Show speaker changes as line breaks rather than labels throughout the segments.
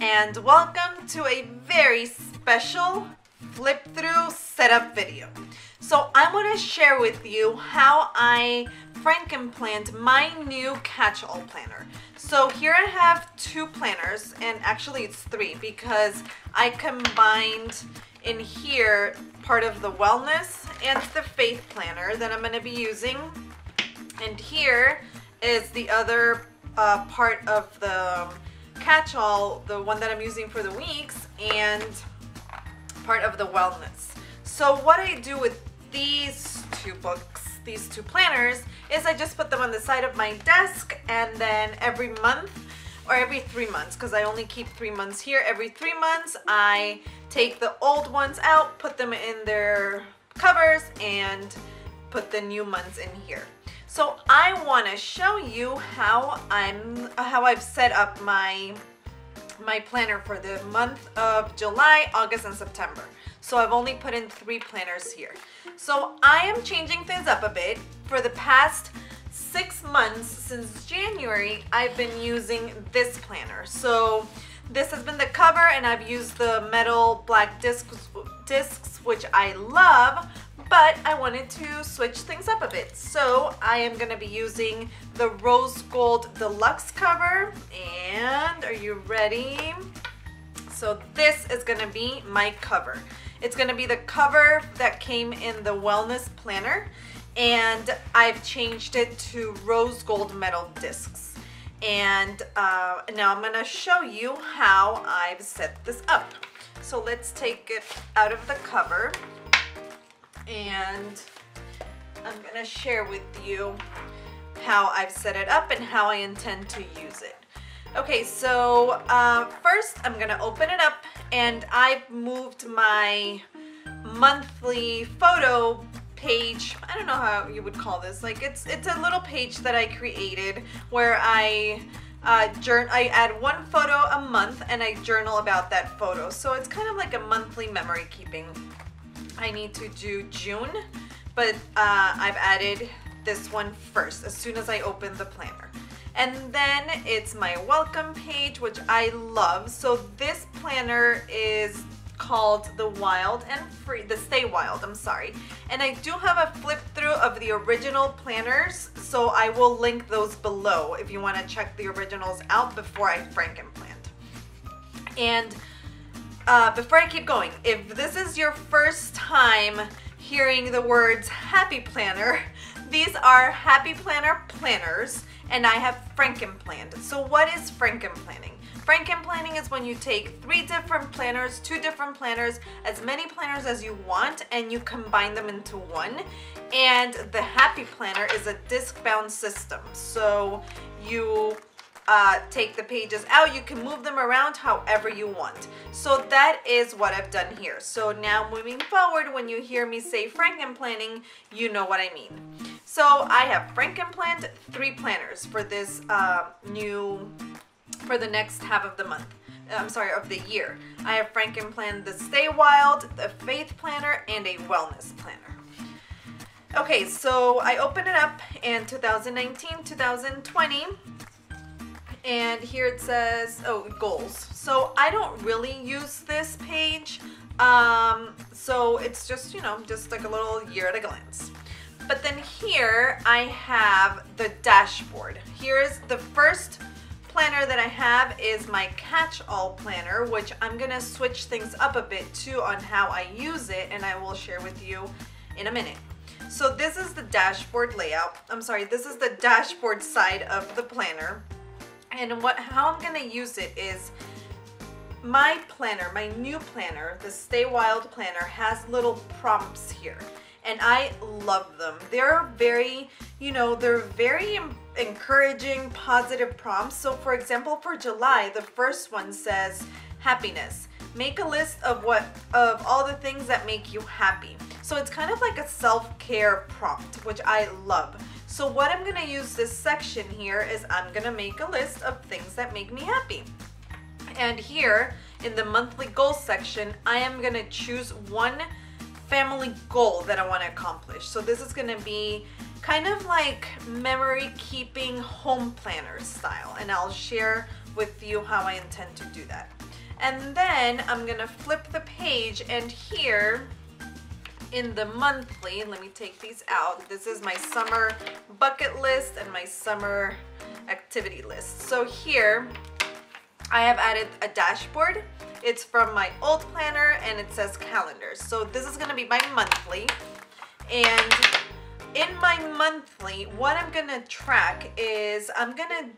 and welcome to a very special flip through setup video. So I want to share with you how I Frankenplanned my new catch-all planner. So here I have two planners, and actually it's three because I combined in here part of the wellness and the faith planner that I'm going to be using, and here is the other part of the catch-all, the one that I'm using for the weeks, and part of the wellness. So what I do with these two books, these two planners, is I just put them on the side of my desk, and then every month or every 3 months, because I only keep 3 months here, every 3 months I take the old ones out, put them in their covers, and put the new ones in here. So I want to show you how I've set up my planner for the month of July, August, and September. So I've only put in 3 planners here. So I am changing things up a bit. For the past 6 months, since January, I've been using this planner. So this has been the cover, and I've used the metal black discs, which I love, but I wanted to switch things up a bit. So I am going to be using the rose gold deluxe cover, and are you ready? So this is going to be my cover. It's going to be the cover that came in the wellness planner, and I've changed it to rose gold metal discs. And now I'm going to show you how I've set this up. So let's take it out of the cover, and I'm going to share with you how I've set it up and how I intend to use it. Okay, so first I'm going to open it up, and I've moved my monthly photo page. I don't know how you would call this. Like it's a little page that I created where I add 1 photo a month, and I journal about that photo. So it's kind of like a monthly memory keeping. I need to do June, but I've added this one first as soon as I open the planner. And then it's my welcome page, which I love. So this planner is called the Stay Wild, I'm sorry. And I do have a flip through of the original planners, so I will link those below if you want to check the originals out before I Frankenplanned. And before I keep going, if this is your first time hearing the words Happy Planner, these are Happy Planner planners, and I have Frankenplanned. So what is Frankenplanning? Frankenplanning is when you take 3 different planners, 2 different planners, as many planners as you want, and you combine them into one. And the Happy Planner is a disc-bound system. So you take the pages out, you can move them around however you want. So that is what I've done here. So now moving forward, when you hear me say Frankenplanning, you know what I mean. So I have Frankenplanned 3 planners for this for the next half of the month. I'm sorry, of the year. I have Frankenplanned the Stay Wild, the Faith Planner, and a Wellness Planner. Okay, so I opened it up in 2019, 2020. And here it says, oh, goals. So I don't really use this page. So it's just, you know, just like a little year at a glance. But then here I have the dashboard. Here's the first planner that I have is my catch-all planner, which I'm gonna switch things up a bit too on how I use it, and I will share with you in a minute. So this is the dashboard layout. I'm sorry, this is the dashboard side of the planner. And how I'm gonna use it is my planner, my new planner, the Stay Wild planner, has little prompts here, and I love them. They're very, you know, they're very encouraging, positive prompts. So for example, for July, the first one says happiness. Make a list of all the things that make you happy. So it's kind of like a self-care prompt, which I love. So what I'm gonna use this section here is I'm gonna make a list of things that make me happy. And here in the monthly goals section, I am gonna choose one family goal that I wanna accomplish. So this is gonna be kind of like memory keeping home planner style, and I'll share with you how I intend to do that. And then I'm gonna flip the page, and here in the monthly, let me take these out. This is my summer bucket list and my summer activity list. So here I have added a dashboard. It's from my old planner and it says calendars. So this is gonna be my monthly. And in my monthly, what I'm gonna track is I'm gonna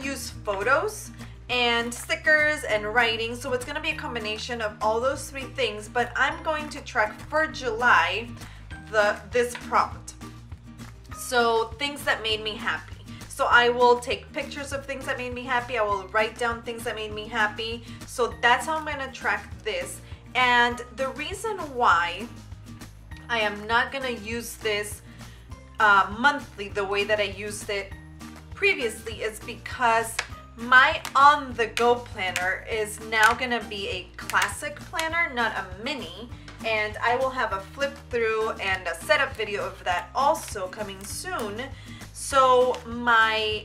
use photos and stickers and writing. So it's gonna be a combination of all those three things, but I'm going to track for July this prompt. So things that made me happy. So I will take pictures of things that made me happy. I will write down things that made me happy. So that's how I'm gonna track this. And the reason why I am not gonna use this monthly the way that I used it previously is because my on-the-go planner is now gonna be a classic planner, not a mini. And I will have a flip through and a setup video of that also coming soon. So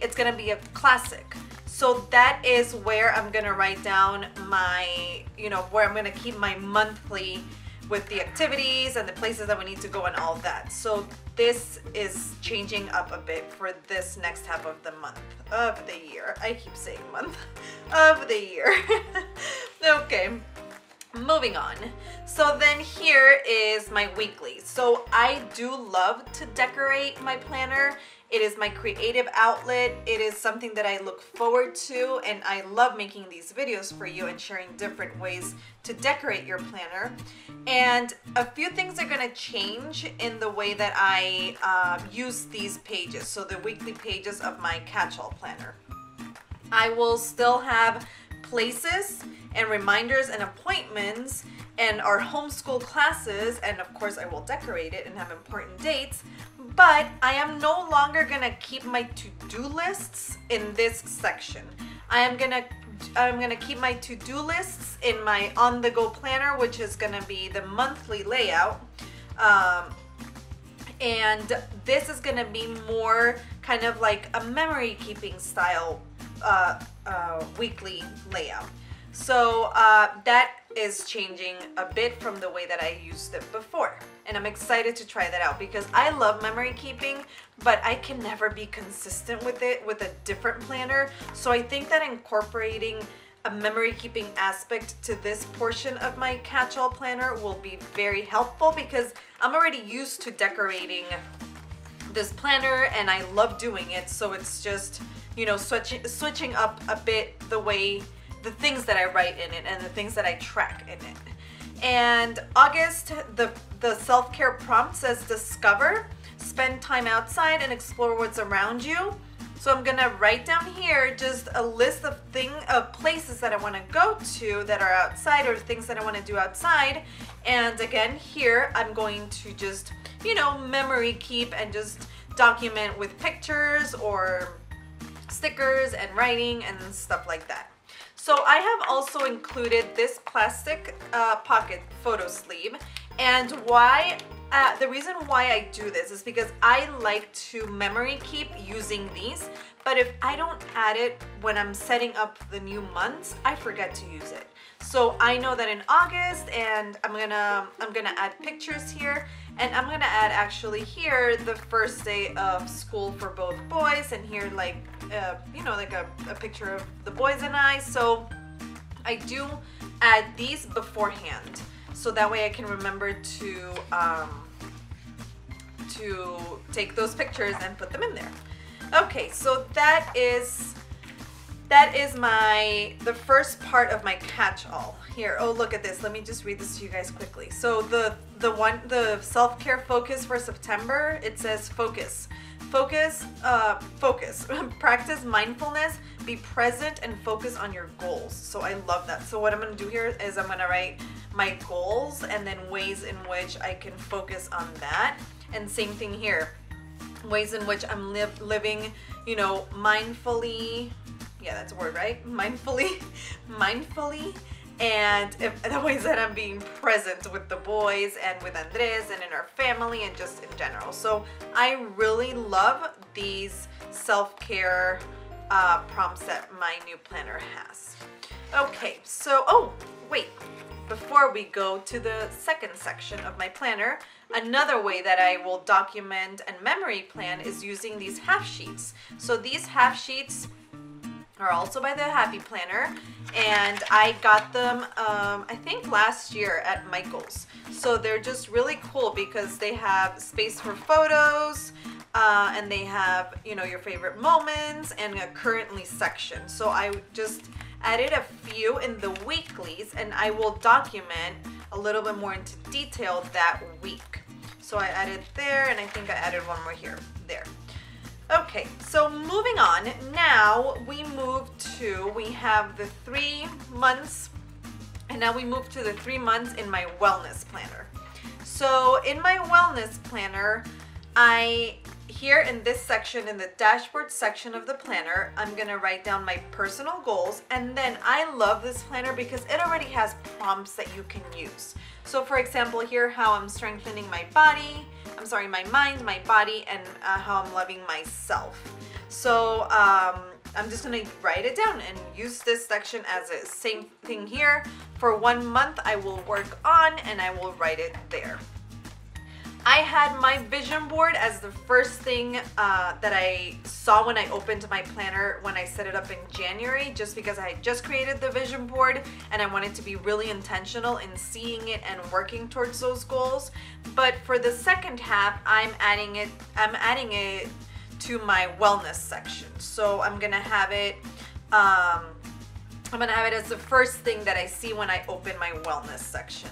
it's gonna be a classic. So that is where I'm gonna write down my, where I'm gonna keep my monthly with the activities and the places that we need to go and all that. So this is changing up a bit for this next half of the month, of the year. I keep saying month, of the year. Okay. Moving on. So then here is my weekly. So I do love to decorate my planner. It is my creative outlet. It is something that I look forward to, and I love making these videos for you and sharing different ways to decorate your planner. And a few things are gonna change in the way that I use these pages. So the weekly pages of my catch-all planner. I will still have places and reminders and appointments and our homeschool classes, and of course I will decorate it and have important dates, but I am no longer gonna keep my to-do lists in this section. I'm gonna keep my to-do lists in my on-the-go planner, which is gonna be the monthly layout, and this is gonna be more kind of like a memory keeping style weekly layout. So that is changing a bit from the way that I used it before. And I'm excited to try that out because I love memory keeping, but I can never be consistent with it with a different planner. So I think that incorporating a memory keeping aspect to this portion of my catch-all planner will be very helpful because I'm already used to decorating this planner and I love doing it. So it's just, switching up a bit the things that I write in it and the things that I track in it. And August, the self-care prompt says discover, spend time outside and explore what's around you. So I'm gonna write down here just a list of places that I wanna go to that are outside or things that I wanna do outside. And again, here I'm going to just, memory keep and just document with pictures or stickers and writing and stuff like that. So I have also included this plastic pocket photo sleeve, and the reason why I do this is because I like to memory keep using these, but if I don't add it when I'm setting up the new months, I forget to use it. So I know that in August, and I'm gonna add pictures here, and I'm gonna add actually here the first day of school for both boys, and here like a picture of the boys and I. So I do add these beforehand, so that way I can remember to take those pictures and put them in there. Okay, so that is the first part of my catch-all. Here, oh look at this. Let me just read this to you guys quickly. So the self-care focus for September, it says focus. Focus, practice mindfulness, be present and focus on your goals. So I love that. So what I'm gonna do here is I'm gonna write my goals and then ways in which I can focus on that. And same thing here, ways in which I'm living, mindfully, yeah, that's a word, right? Mindfully, and the ways that I'm being present with the boys and with Andres and in our family and just in general. So I really love these self-care prompts that my new planner has. Okay, so, oh, wait. Before we go to the second section of my planner, another way that I will document and memory plan is using these half sheets. So these half sheets are also by the Happy Planner, and I got them I think last year at Michael's. So they're just really cool because they have space for photos, and they have, you know, your favorite moments and a currently section. So I just added a few in the weeklies, and I will document a little bit more into detail that week. So I added there, and I think I added one more here, there. Okay, so moving on, now we have the 3 months, and now we move to the 3 months in my wellness planner. So in my wellness planner, here in this section, in the dashboard section of the planner, I'm gonna write down my personal goals, and then I love this planner because it already has prompts that you can use. So for example, here how I'm strengthening my mind, my body, and how I'm loving myself. So I'm just gonna write it down and use this section as a same thing here. For 1 month, I will work on, and I will write it there. I had my vision board as the first thing that I saw when I opened my planner when I set it up in January, just because I had just created the vision board and I wanted to be really intentional in seeing it and working towards those goals. But for the second half, I'm adding it to my wellness section. So I'm gonna have it as the first thing that I see when I open my wellness section.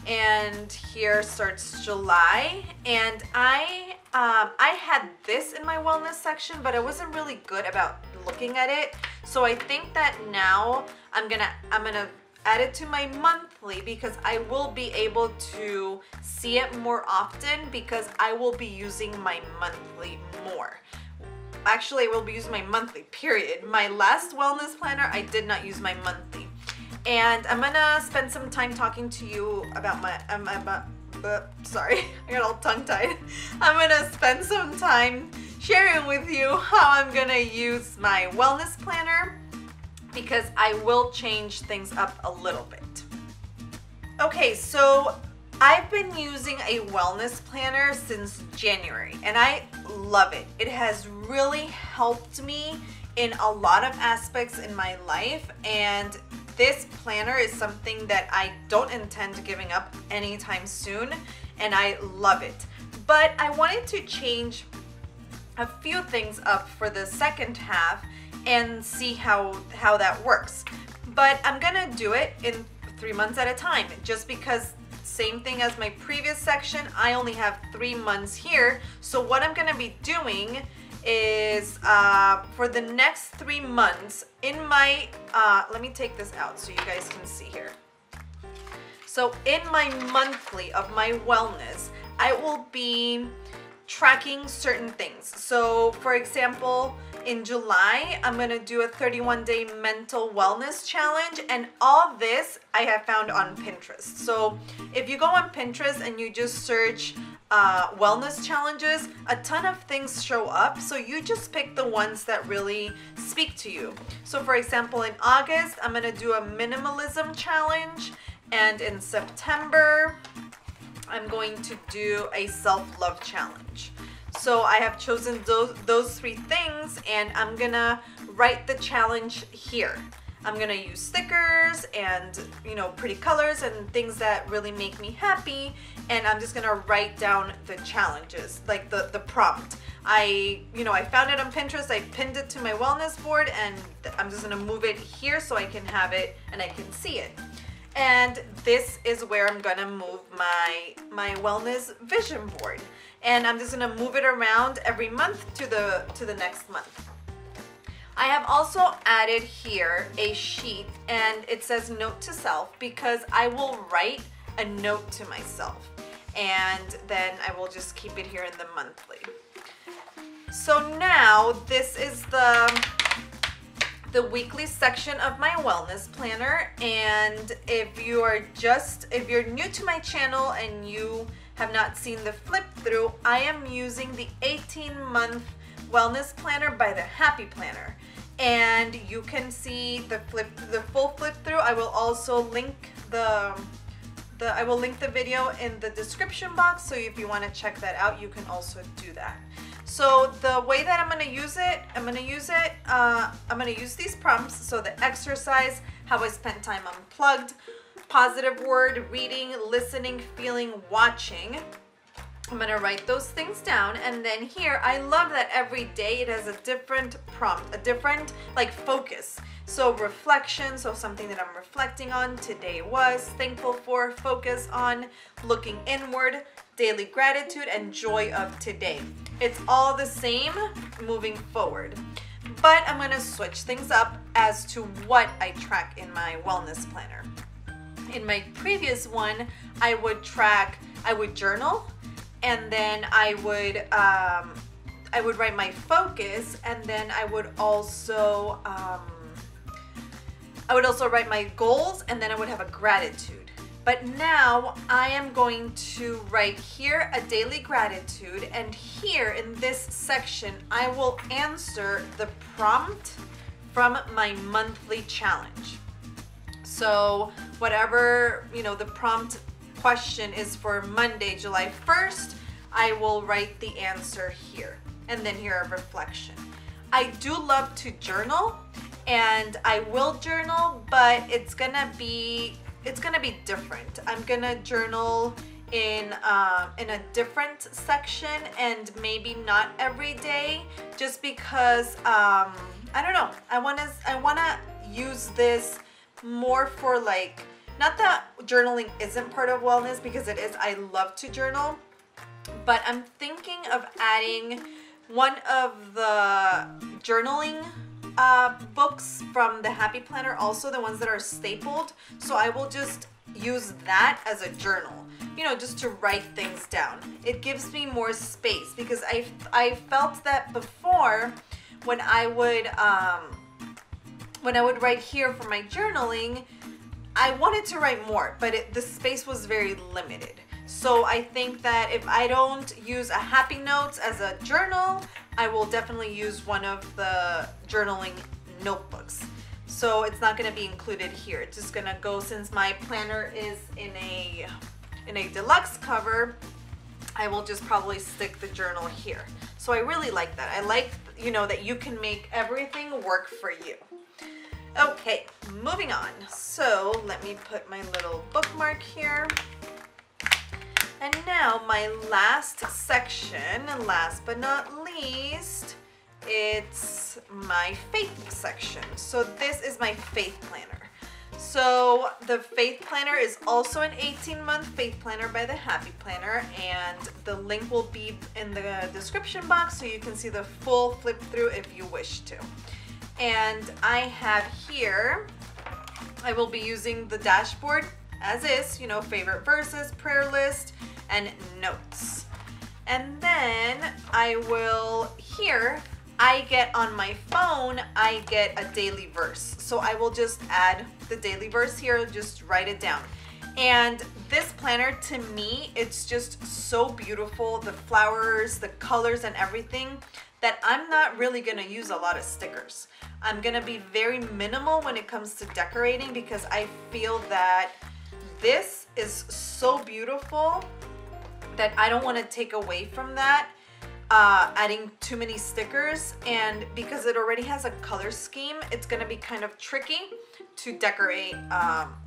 And here starts July, and I had this in my wellness section, but I wasn't really good about looking at it. So I think that now I'm gonna add it to my monthly, because I will be able to see it more often, because I will be using my monthly more. Actually, I will be using my monthly, period. My last wellness planner, I did not use my monthly. And I'm gonna spend some time talking to you about my, sorry, I got all tongue-tied. I'm gonna spend some time sharing with you how I'm gonna use my wellness planner, because I will change things up a little bit. Okay, so I've been using a wellness planner since January, and I love it. It has really helped me in a lot of aspects in my life, and this planner is something that I don't intend giving up anytime soon, and I love it. But I wanted to change a few things up for the second half and see how that works. But I'm gonna do it in 3 months at a time, just because same thing as my previous section, I only have 3 months here. So what I'm gonna be doing is for the next 3 months in my, let me take this out so you guys can see here. So in my monthly of my wellness, I will be tracking certain things. So for example, in July, I'm gonna do a 31-day mental wellness challenge, and all this I have found on Pinterest. So if you go on Pinterest and you just search wellness challenges, a ton of things show up. So you just pick the ones that really speak to you. So for example, in August, I'm gonna do a minimalism challenge, and in September, I'm going to do a self-love challenge. So I have chosen those 3 things, and I'm gonna write the challenge here. I'm gonna use stickers and, you know, pretty colors and things that really make me happy, and I'm just gonna write down the challenges, like the prompt. I found it on Pinterest, I pinned it to my wellness board, and I'm just gonna move it here so I can have it and I can see it. And this is where I'm gonna move my wellness vision board. And I'm just gonna move it around every month to the next month. I have also added here a sheet, and it says note to self, because I will write a note to myself, and then I will just keep it here in the monthly. So now this is the weekly section of my wellness planner, and if you're new to my channel and you have not seen the flip through, I am using the 18-month wellness planner by the Happy Planner. and you can see the full flip through. I will also link the video in the description box, so if you want to check that out, you can also do that. So the way that I'm going to use it, I'm going to use these prompts. So the exercise, how I spent time unplugged, positive word, reading, listening, feeling, watching. I'm going to write those things down, and then here, I love that every day it has a different prompt, a different like focus. So reflection, so something that I'm reflecting on today was, thankful for, focus on, looking inward, daily gratitude, and joy of today. It's all the same moving forward, but I'm going to switch things up as to what I track in my wellness planner. In my previous one, I would journal, and then I would write my focus, and then I would also write my goals, and then I would have a gratitude. But now I am going to write here a daily gratitude, and here in this section I will answer the prompt from my monthly challenge. So whatever, the prompt question is for Monday, July 1st, I will write the answer here, and then here a reflection. I do love to journal, and I will journal, but it's gonna be different. I'm gonna journal in a different section, and maybe not every day, just because I don't know. I wanna use this more for like, not that journaling isn't part of wellness, because it is. I love to journal, but I'm thinking of adding one of the journaling books from the Happy Planner, also the ones that are stapled. So I will just use that as a journal, just to write things down. It gives me more space, because I felt that before when I would write here for my journaling, I wanted to write more, but the space was very limited. So I think that if I don't use a Happy Notes as a journal, I will definitely use one of the journaling notebooks. So it's not going to be included here. It's just going to go, since my planner is in a deluxe cover, I will just probably stick the journal here. So I really like that. I like, that you can make everything work for you. Okay, moving on. So let me put my little bookmark here. And now my last section, last but not least, it's my faith section. So this is my faith planner. So the faith planner is also an 18-month faith planner by the Happy Planner, and the link will be in the description box, so you can see the full flip through if you wish to. And I have here, I will be using the dashboard as is, favorite verses, prayer list, and notes. And then I will, here, I get on my phone, I get a daily verse. So I will just add the daily verse here, just write it down. And this planner, to me, it's just so beautiful. The flowers, the colors, and everything, that I'm not really gonna use a lot of stickers. I'm gonna be very minimal when it comes to decorating, because I feel that this is so beautiful that I don't want to take away from that, adding too many stickers. And because it already has a color scheme, it's gonna be kind of tricky to decorate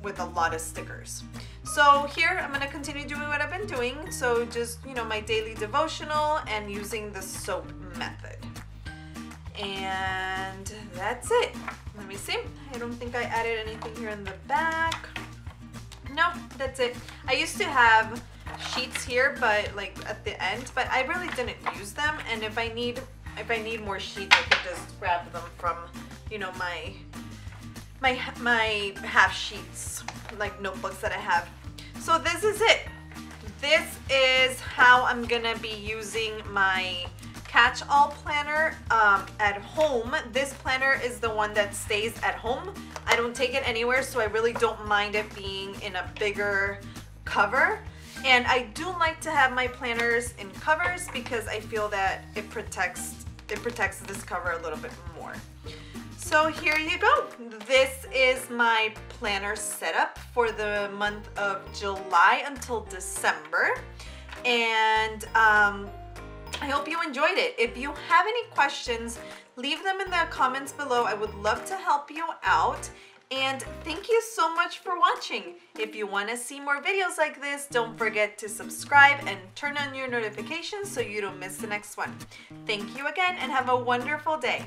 with a lot of stickers. So here I'm gonna continue doing what I've been doing. So just, my daily devotional and using the soap method. And that's it. Let me see. I don't think I added anything here in the back. No, that's it. I used to have sheets here, but like at the end, but I really didn't use them. And if I need more sheets, I could just grab them from, my half sheets, like notebooks that I have. So this is it. This is how I'm gonna be using my catch-all planner at home. This planner is the one that stays at home. I don't take it anywhere, so I really don't mind it being in a bigger cover. And I do like to have my planners in covers, because I feel that it protects this cover a little bit more. So here you go. This is my planner setup for the month of July until December. And I hope you enjoyed it. If you have any questions, leave them in the comments below. I would love to help you out. And thank you so much for watching. If you want to see more videos like this, don't forget to subscribe and turn on your notifications so you don't miss the next one. Thank you again and have a wonderful day.